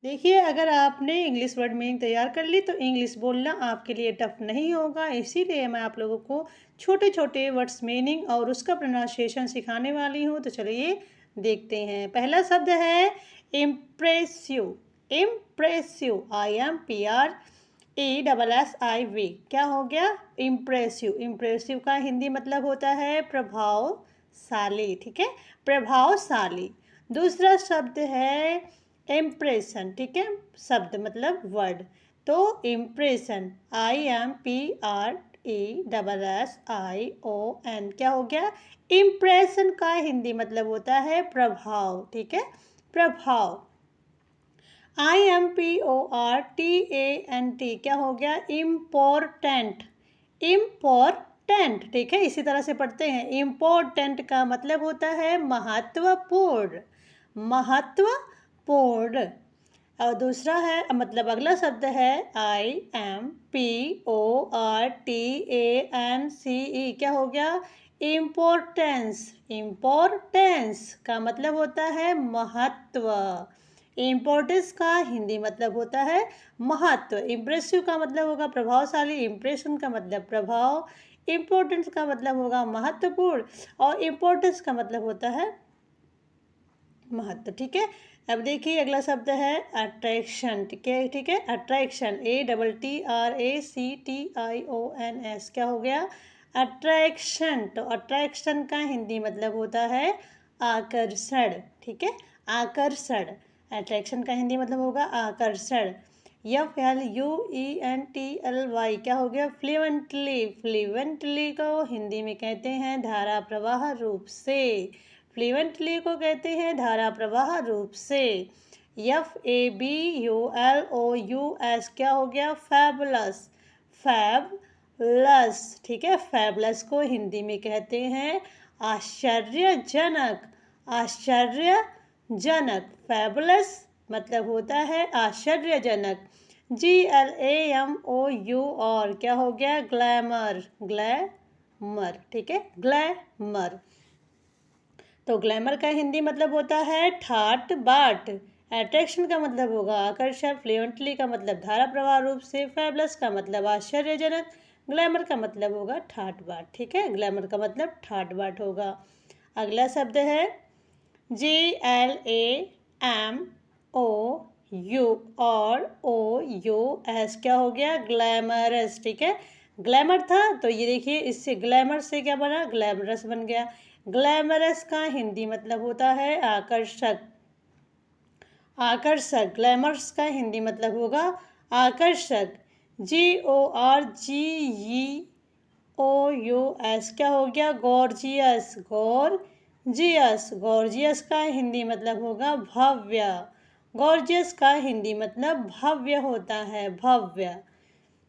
देखिए, अगर आपने इंग्लिश वर्ड मीनिंग तैयार कर ली तो इंग्लिश बोलना आपके लिए टफ नहीं होगा। इसीलिए मैं आप लोगों को छोटे छोटे वर्ड्स मीनिंग और उसका प्रोनाउंसिएशन सिखाने वाली हूँ। तो चलिए देखते हैं। पहला शब्द है इम्प्रेसिव। Impressive, IMPRESSIV। क्या हो गया? इम्प्रेसिव। इम्प्रेसिव का हिंदी मतलब होता है प्रभावशाली। ठीक है, प्रभावशाली। दूसरा शब्द है इम्प्रेशन। ठीक है, शब्द मतलब वर्ड। तो इम्प्रेशन, IMPRESSION। क्या हो गया? इम्प्रेशन का हिंदी मतलब होता है प्रभाव। ठीक है, प्रभाव। IMPORTANT। क्या हो गया? इम्पोर्टेंट। इम्पोर्टेंट। ठीक है, इसी तरह से पढ़ते हैं। इम्पोर्टेंट का मतलब होता है महत्वपूर्ण। महत्वपूर्ण। और दूसरा है, मतलब अगला शब्द है IMPORTANCE। क्या हो गया? इम्पोर्टेंस। इम्पोर्टेंस का मतलब होता है महत्व। इम्पोर्टेंस का हिंदी मतलब होता है महत्व। इम्प्रेसिव का मतलब होगा प्रभावशाली। इम्प्रेशन का मतलब प्रभाव। इम्पोर्टेंस का मतलब होगा महत्वपूर्ण। और इम्पोर्टेंस का मतलब होता है महत्व। ठीक है, अब देखिए अगला शब्द है अट्रैक्शन। ठीक है, ठीक है, अट्रैक्शन, ATTRACTIONS। क्या हो गया? अट्रैक्शन। तो अट्रैक्शन का हिंदी मतलब होता है आकर्षण। ठीक है, आकर्षण। अट्रैक्शन का हिंदी मतलब होगा आकर्षण। FLUENTLY। क्या हो गया? फ्लुएंटली। फ्लुएंटली को हिंदी में कहते हैं धारा प्रवाह रूप से। फ्लुएंटली को कहते हैं धारा प्रवाह रूप से। FABULOUS। क्या हो गया? फैबुलस। फैबुलस। ठीक है, फैबुलस को हिंदी में कहते हैं आश्चर्यजनक। आश्चर्यजनक। फैबुलस मतलब होता है आश्चर्यजनक। GLAMOUR। क्या हो गया? ग्लैमर। ग्लैमर। ठीक है, ग्लैमर। तो ग्लैमर का हिंदी मतलब होता है ठाट बाट। अट्रैक्शन का मतलब होगा आकर्षण। फ्लुएंटली का मतलब धारा प्रवाह रूप से। फैबुलस का मतलब आश्चर्यजनक। ग्लैमर का मतलब होगा ठाट बाट। ठीक है, ग्लैमर का मतलब ठाट बाट होगा। अगला शब्द है GLAMOU और OUS। क्या हो गया? ग्लैमरस। ठीक है, ग्लैमर था तो ये देखिए इससे ग्लैमर से क्या बना? ग्लैमरस बन गया। ग्लैमरस का हिंदी मतलब होता है आकर्षक। आकर्षक। ग्लैमरस का हिंदी मतलब होगा आकर्षक। GORGEOUS। क्या हो गया? गॉर्जियस। गॉर्जियस। गॉर्जियस का हिंदी मतलब होगा भव्य। गॉर्जियस का हिंदी मतलब भव्य होता है, भव्य।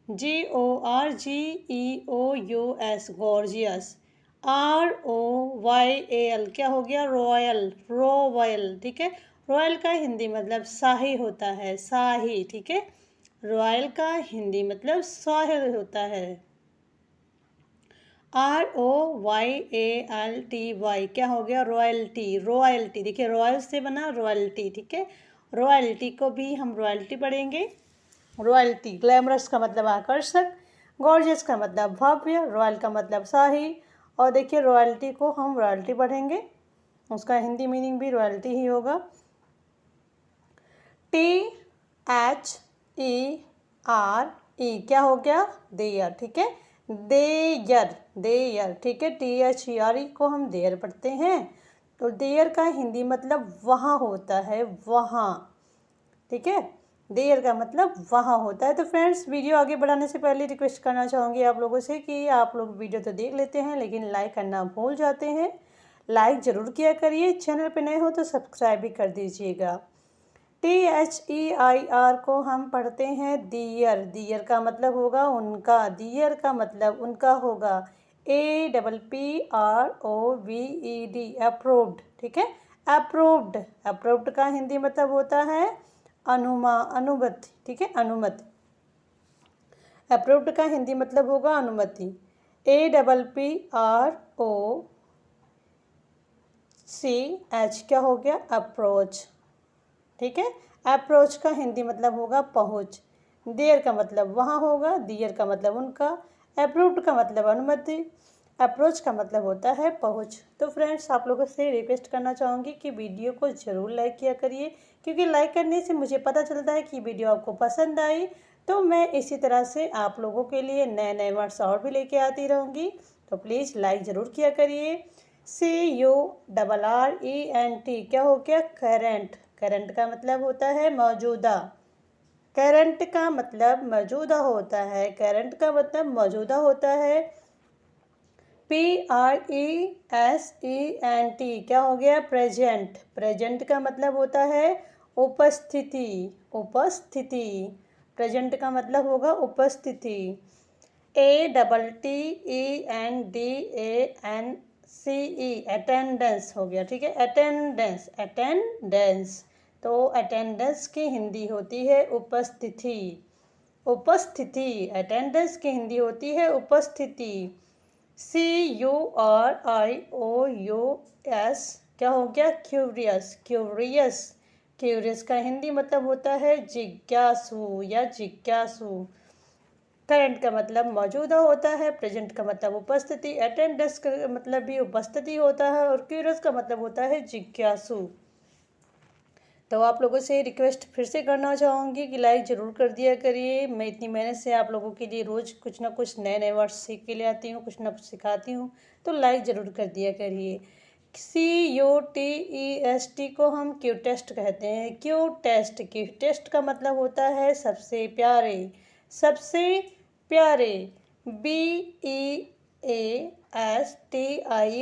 GORGEOUS, gorgeous. ROYAL। क्या हो गया? रॉयल। रॉयल। ठीक है, रॉयल का हिंदी मतलब शाही होता है, शाही। ठीक है, रॉयल का हिंदी मतलब शाही होता है। ROYALTY। क्या हो गया? रॉयल्टी। रॉयल्टी। देखिए रॉयल से बना रॉयल्टी। ठीक है, रॉयल्टी को भी हम रॉयल्टी पढ़ेंगे। रॉयल्टी। ग्लैमरस का मतलब आकर्षक। गॉर्जियस का मतलब भव्य। रॉयल का मतलब शाही। और देखिए रॉयल्टी को हम रॉयल्टी पढ़ेंगे, उसका हिंदी मीनिंग भी रॉयल्टी ही होगा। THERE। क्या हो गया? देयर। ठीक है, देयर। देयर। ठीक है, THERE को हम देयर पढ़ते हैं। तो देयर का हिंदी मतलब वहाँ होता है, वहाँ। ठीक है, देयर का मतलब वहाँ होता है। तो फ्रेंड्स, वीडियो आगे बढ़ाने से पहले रिक्वेस्ट करना चाहूँगी आप लोगों से कि आप लोग वीडियो तो देख लेते हैं लेकिन लाइक करना भूल जाते हैं। लाइक ज़रूर किया करिए। चैनल पे नए हो तो सब्सक्राइब भी कर दीजिएगा। THEIR को हम पढ़ते हैं दियर। दियर का मतलब होगा उनका। दियर का मतलब उनका होगा APPROVED, अप्रूव्ड। ठीक है, अप्रूव्ड। अप्रूव्ड का हिंदी मतलब होता है अनुमति। ठीक है, अनुमति। अप्रूव्ड का हिंदी मतलब होगा अनुमति। APPROCH। क्या हो गया? अप्रोच। ठीक है, अप्रोच का हिंदी मतलब होगा पहुँच। देयर का मतलब वहाँ होगा, दियर का मतलब उनका, अप्रूव्ड का मतलब अनुमति, अप्रोच का मतलब होता है पहुँच। तो फ्रेंड्स, आप लोगों से रिक्वेस्ट करना चाहूँगी कि वीडियो को ज़रूर लाइक किया करिए, क्योंकि लाइक करने से मुझे पता चलता है कि वीडियो आपको पसंद आई। तो मैं इसी तरह से आप लोगों के लिए नए नए वर्ड्स और भी लेके आती रहूँगी। तो प्लीज़ लाइक ज़रूर किया करिए। CURRENT क्या हो गया? करंट। करंट का मतलब होता है मौजूदा। करंट का मतलब मौजूदा होता है। करंट का मतलब मौजूदा होता है। PRESENT क्या हो गया? प्रेजेंट। प्रेजेंट का मतलब होता है उपस्थिति। उपस्थिति। प्रेजेंट का मतलब होगा उपस्थिति। ATTENDANCE अटेंडेंस हो गया, ठीक है। अटेंडेंस। अटेंडेंस। तो अटेंडेंस की हिंदी होती है उपस्थिति। उपस्थिति। अटेंडेंस की हिंदी होती है उपस्थिति। CURIOUS क्या हो गया? क्यूरियस। क्यूरियस। क्यूरियस का हिंदी मतलब होता है जिज्ञासु या जिज्ञासु। करंट का मतलब मौजूदा होता है, प्रेजेंट का मतलब उपस्थिति, अटेंडेंस का मतलब भी उपस्थिति होता है, और क्यूरियस का मतलब होता है जिज्ञासु। तो आप लोगों से रिक्वेस्ट फिर से करना चाहूँगी कि लाइक ज़रूर कर दिया करिए। मैं इतनी मेहनत से आप लोगों के लिए रोज़ कुछ ना कुछ नए नए वर्ड्स सीख के ले आती हूँ, कुछ ना कुछ सिखाती हूँ, तो लाइक ज़रूर कर दिया करिए। CUTEST को हम क्यू टेस्ट कहते हैं। Q test. क्यू टेस्ट का मतलब होता है सबसे प्यारे। सबसे प्यारे। BEASTI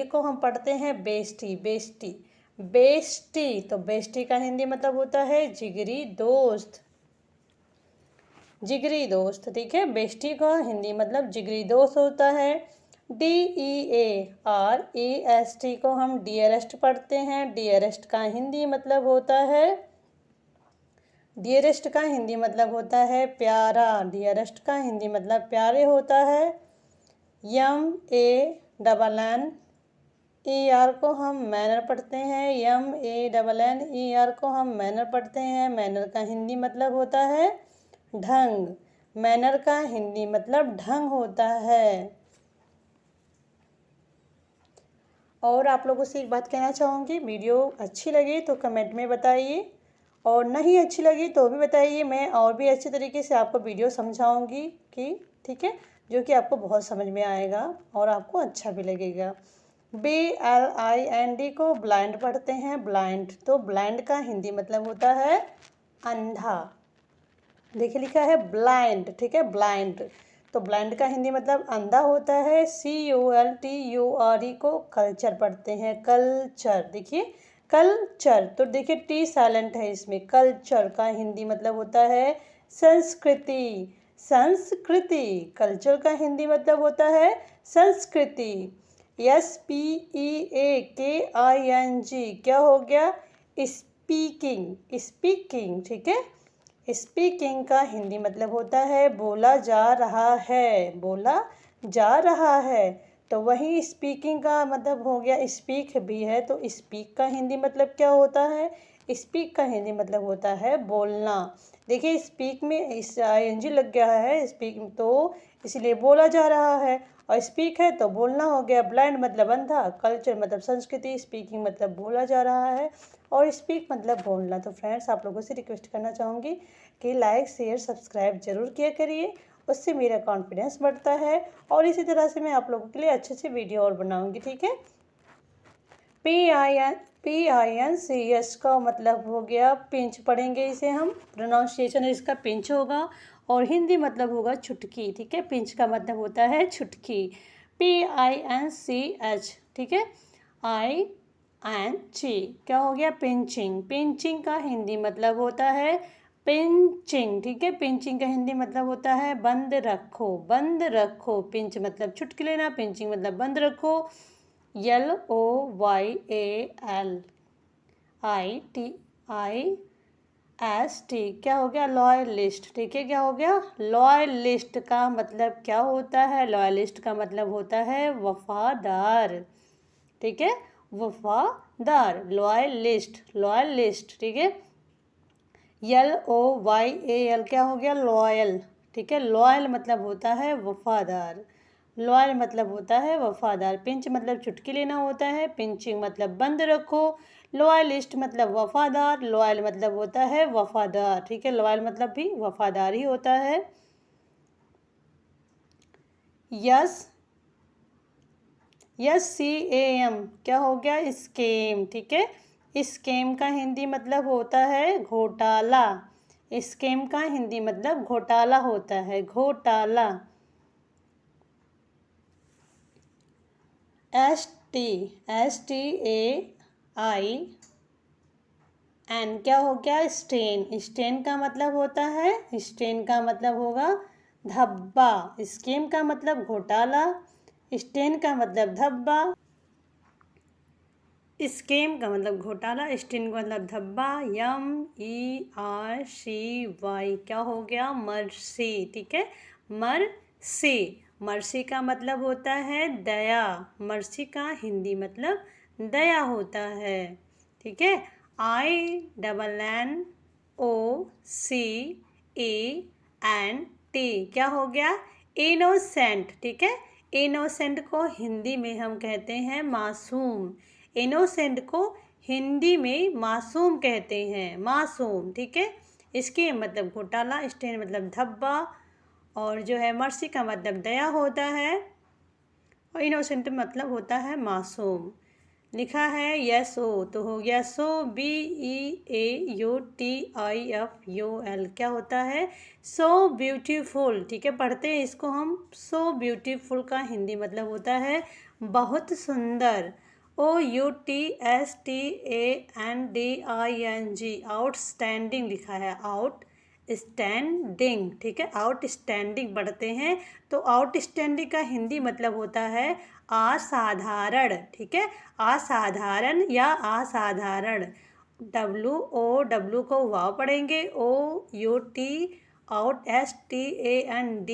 को हम पढ़ते हैं बेस्टी। बेस्टी। बेस्टी। तो बेस्टी का हिंदी मतलब होता है जिगरी दोस्त। जिगरी दोस्त, ठीक है। बेस्टी का हिंदी मतलब जिगरी दोस्त होता है। DEAREST को हम डियरेस्ट पढ़ते हैं। डियरेस्ट का हिंदी मतलब होता है, डियरेस्ट का हिंदी मतलब होता है प्यारा। डियरेस्ट का हिंदी मतलब प्यारे होता है। MANNER को हम मैनर पढ़ते हैं। MANNER को हम मैनर पढ़ते हैं। मैनर का हिंदी मतलब होता है ढंग। मैनर का हिंदी मतलब ढंग होता है। और आप लोगों से एक बात कहना चाहूँगी, वीडियो अच्छी लगी तो कमेंट में बताइए, और नहीं अच्छी लगी तो भी बताइए। मैं और भी अच्छे तरीके से आपको वीडियो समझाऊँगी कि, ठीक है, जो कि आपको बहुत समझ में आएगा और आपको अच्छा भी लगेगा। BLIND को ब्लाइंड पढ़ते हैं। ब्लाइंड। तो ब्लाइंड का हिंदी मतलब होता है अंधा। देखिए लिखा है ब्लाइंड, ठीक है, ब्लाइंड। तो ब्लाइंड का हिंदी मतलब अंधा होता है। CULTURE को कल्चर पढ़ते हैं। कल्चर। देखिए कल्चर। तो देखिए टी साइलेंट है इसमें। कल्चर का हिंदी मतलब होता है संस्कृति। संस्कृति। कल्चर का हिंदी मतलब होता है संस्कृति। SPEAKING क्या हो गया? स्पीकिंग। स्पीकिंग, ठीक है। स्पीकिंग का हिंदी मतलब होता है बोला जा रहा है। बोला जा रहा है। तो वही स्पीकिंग का मतलब हो गया स्पीक भी है। तो स्पीक का हिंदी मतलब क्या होता है? स्पीक का हिंदी मतलब होता है बोलना। देखिए स्पीक में इस ING लग गया है, स्पीक, तो इसलिए बोला जा रहा है, और स्पीक है तो बोलना हो गया। ब्लाइंड मतलब अंधा, कल्चर मतलब संस्कृति, स्पीकिंग मतलब बोला जा रहा है, और स्पीक मतलब बोलना। तो फ्रेंड्स, आप लोगों से रिक्वेस्ट करना चाहूँगी कि लाइक शेयर सब्सक्राइब जरूर किया करिए, उससे मेरा कॉन्फिडेंस बढ़ता है, और इसी तरह से मैं आप लोगों के लिए अच्छे से वीडियो और बनाऊँगी, ठीक है। PINCH का मतलब हो गया पिंच। पढ़ेंगे इसे हम, प्रोनाउंसिएशन इसका पिंच होगा, और हिंदी मतलब होगा छुटकी, ठीक है। पिंच का मतलब होता है छुटकी। PINCH, ठीक है। ING क्या हो गया? पिंचिंग। पिंचिंग का हिंदी मतलब होता है पिंचिंग, ठीक है। पिंचिंग का हिंदी मतलब होता है बंद रखो। बंद रखो। पिंच मतलब छुटकी लेना, पिंचिंग मतलब बंद रखो। LOYALITIST क्या हो गया? लॉयलिस्ट, ठीक है। क्या हो गया? लॉयलिस्ट का मतलब क्या होता है? लॉयलिस्ट का मतलब होता है वफादार, ठीक है, वफादार। लॉयलिस्ट। लॉयलिस्ट, ठीक है। LOYAL क्या हो गया? लॉयल। ठीक है, लॉयल मतलब होता है वफादार। लॉयल मतलब होता है वफादार। पिंच मतलब चुटकी लेना होता है। पिंचिंग मतलब बंद रखो। लॉयलिस्ट मतलब वफादार। लॉयल मतलब होता है वफादार। ठीक है, लॉयल मतलब भी वफादार ही होता है। यस, SCAM क्या हो गया? स्केम। ठीक है, स्केम का हिंदी मतलब होता है घोटाला। स्केम का हिंदी मतलब घोटाला होता है, घोटाला। STAIN क्या हो गया? स्टेन। स्टेन का मतलब होता है, स्टेन का मतलब होगा धब्बा। स्कीम का मतलब घोटाला, स्टेन का मतलब धब्बा। स्कीम का मतलब घोटाला, स्टेन का मतलब धब्बा। MERCY क्या हो गया? मर्सी। ठीक है, मर्सी। मर्सी का मतलब होता है दया। मर्सी का हिंदी मतलब दया होता है। ठीक है, INNOCENT क्या हो गया? इनोसेंट। ठीक है, इनोसेंट को हिंदी में हम कहते हैं मासूम। इनोसेंट को हिंदी में मासूम कहते हैं, मासूम। ठीक है, इसके मतलब घोटाला, स्टेन मतलब धब्बा, और जो है मर्सी का मतलब दया होता है, और इनोसेंट मतलब होता है मासूम। लिखा है SO तो हो गया सो। BEAUTIFUL क्या होता है? So beautiful. ठीक है, पढ़ते हैं इसको हम। सो ब्यूटीफुल का हिंदी मतलब होता है बहुत सुंदर। OUTSTANDING आउटस्टैंडिंग लिखा है, आउट स्टैंडिंग। ठीक है, आउटस्टैंडिंग पढ़ते हैं तो आउटस्टैंडिंग का हिंदी मतलब होता है असाधारण। ठीक है, असाधारण या असाधारण। WOW को वाव पढ़ेंगे। OUT STAND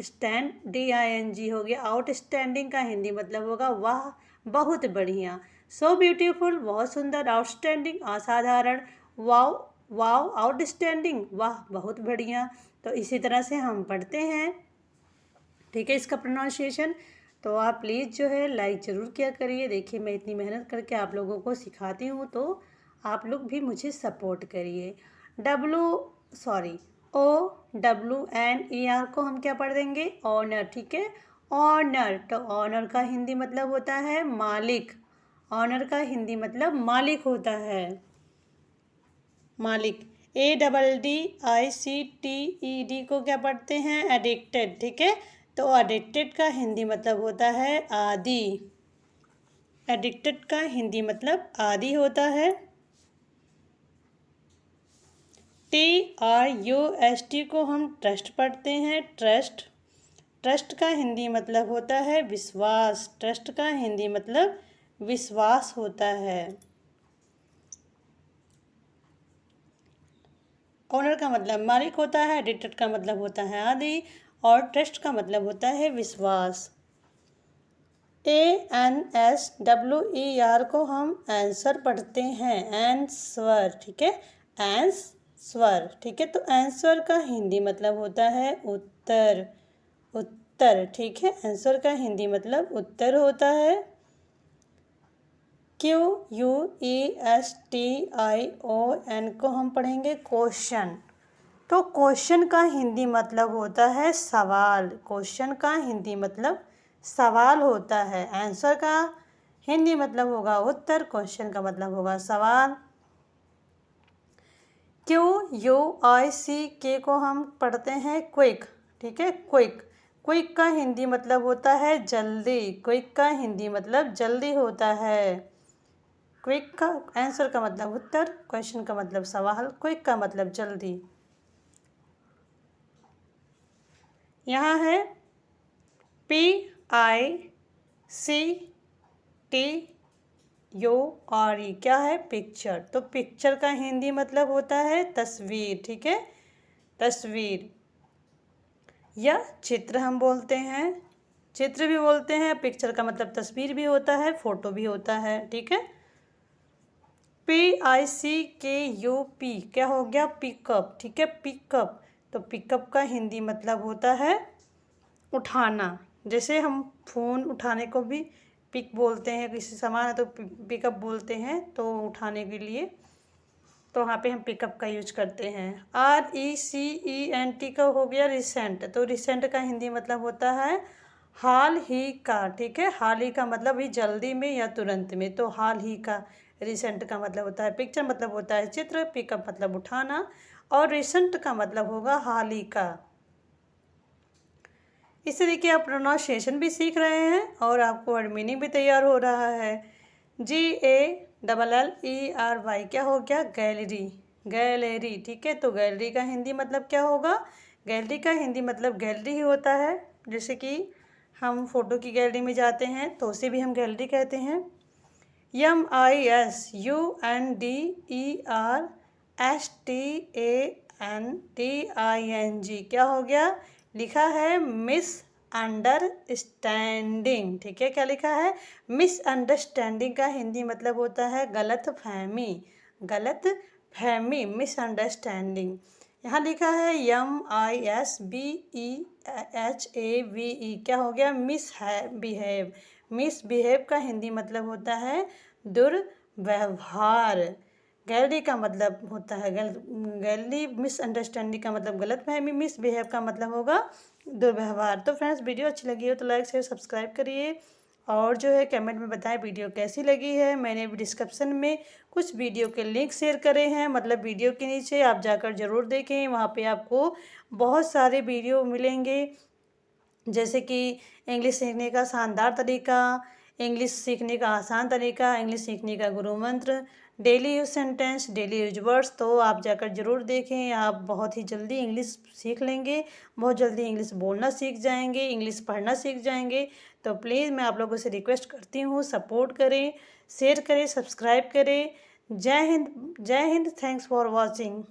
STANDING हो गया। आउटस्टैंडिंग का हिंदी मतलब होगा वाह, बहुत बढ़िया। सो ब्यूटीफुल बहुत सुंदर, आउटस्टैंडिंग असाधारण, वाव वाव आउटस्टैंडिंग वाह बहुत बढ़िया। तो इसी तरह से हम पढ़ते हैं। ठीक है, इसका प्रोनाउंसिएशन तो आप प्लीज़ जो है लाइक ज़रूर किया करिए। देखिए मैं इतनी मेहनत करके आप लोगों को सिखाती हूँ, तो आप लोग भी मुझे सपोर्ट करिए। OWNER को हम क्या पढ़ देंगे? ऑनर। ठीक है, ऑनर। तो ऑनर का हिंदी मतलब होता है मालिक। ऑनर का हिंदी मतलब मालिक होता है, मालिक। ADDICTED को क्या पढ़ते हैं? एडिक्टेड। ठीक है, तो एडिक्टेड का हिंदी मतलब होता है आदी। एडिक्टेड का हिंदी मतलब आदी होता है। TRUST को हम ट्रस्ट पढ़ते हैं, ट्रस्ट। ट्रस्ट का हिंदी मतलब होता है विश्वास। ट्रस्ट का हिंदी मतलब विश्वास होता है। ओनर का मतलब मालिक होता है, एडिक्टेड का मतलब होता है आदि, और ट्रस्ट का मतलब होता है विश्वास। ANSWER को हम आंसर पढ़ते हैं, आंसर। ठीक है, आंसर। ठीक है, तो आंसर का हिंदी मतलब होता है उत्तर, उत्तर। ठीक है, आंसर का हिंदी मतलब उत्तर होता है। QUESTION को हम पढ़ेंगे क्वेश्चन। तो क्वेश्चन का हिंदी मतलब होता है सवाल। क्वेश्चन का हिंदी मतलब सवाल होता है। आंसर का हिंदी मतलब होगा उत्तर, क्वेश्चन का मतलब होगा सवाल। QUICK को हम पढ़ते हैं क्विक। ठीक है, क्विक। क्विक का हिंदी मतलब होता है जल्दी। क्विक का हिंदी मतलब जल्दी होता है। क्विक का आंसर का मतलब उत्तर, क्वेश्चन का मतलब सवाल, क्विक का मतलब जल्दी। यहाँ है PICTURE क्या है? पिक्चर। तो पिक्चर का हिंदी मतलब होता है तस्वीर। ठीक है, तस्वीर या चित्र हम बोलते हैं, चित्र भी बोलते हैं। पिक्चर का मतलब तस्वीर भी होता है, फोटो भी होता है। ठीक है, PICKUP क्या हो गया? पिकअप, ठीक है, पिकअप। तो पिकअप का हिंदी मतलब होता है उठाना। जैसे हम फ़ोन उठाने को भी पिक बोलते हैं, किसी सामान है तो पिकअप बोलते हैं, तो उठाने के लिए, तो वहाँ पे हम पिकअप का यूज करते हैं। RECENT का हो गया रिसेंट। तो रिसेंट का हिंदी मतलब होता है हाल ही का, ठीक है। हाल ही का मतलब ही जल्दी में या तुरंत में, तो हाल ही का। रिसेंट का मतलब होता है पिक्चर, मतलब होता है चित्र, पिकअप मतलब उठाना, और रिसेंट का मतलब होगा हाल ही का। इस तरीके आप प्रोनाउंसिएशन भी सीख रहे हैं और आपको वर्ड मीनिंग भी तैयार हो रहा है। GALLERY क्या हो गया? गैलरी, गैलरी, ठीक है। तो गैलरी का हिंदी मतलब क्या होगा? गैलरी का हिंदी मतलब गैलरी ही होता है। जैसे कि हम फोटो की गैलरी में जाते हैं तो उसे भी हम गैलरी कहते हैं। MISUNDERSTANDING क्या हो गया? लिखा है मिसअंडरस्टैंडिंग, ठीक है। क्या लिखा है? मिसअंडरस्टैंडिंग का हिंदी मतलब होता है गलत फहमी, गलत फहमी, मिसअंडरस्टैंडिंग। यहाँ लिखा है MISBEHAVE क्या हो गया? मिसबिहेव। मिसबिहेव का हिंदी मतलब होता है दुर्व्यवहार। गैलरी का मतलब होता है गैलरी, मिसअंडरस्टैंडिंग का मतलब गलतफहमी, मिसबिहेव का मतलब होगा दुर्व्यवहार। तो फ्रेंड्स, वीडियो अच्छी लगी हो तो लाइक शेयर सब्सक्राइब करिए, और जो है कमेंट में बताएं वीडियो कैसी लगी है। मैंने डिस्क्रिप्शन में कुछ वीडियो के लिंक शेयर करे हैं, मतलब वीडियो के नीचे आप जाकर ज़रूर देखें, वहाँ पे आपको बहुत सारे वीडियो मिलेंगे, जैसे कि इंग्लिश सीखने का शानदार तरीका, इंग्लिश सीखने का आसान तरीका, इंग्लिश सीखने का गुरु मंत्र, daily use sentence, daily use words. तो आप जाकर ज़रूर देखें, आप बहुत ही जल्दी इंग्लिश सीख लेंगे, बहुत जल्दी इंग्लिश बोलना सीख जाएंगे, इंग्लिश पढ़ना सीख जाएंगे। तो प्लीज़ मैं आप लोगों से रिक्वेस्ट करती हूँ, सपोर्ट करें, शेयर करें, सब्सक्राइब करें। जय हिंद, जय हिंद। Thanks for watching.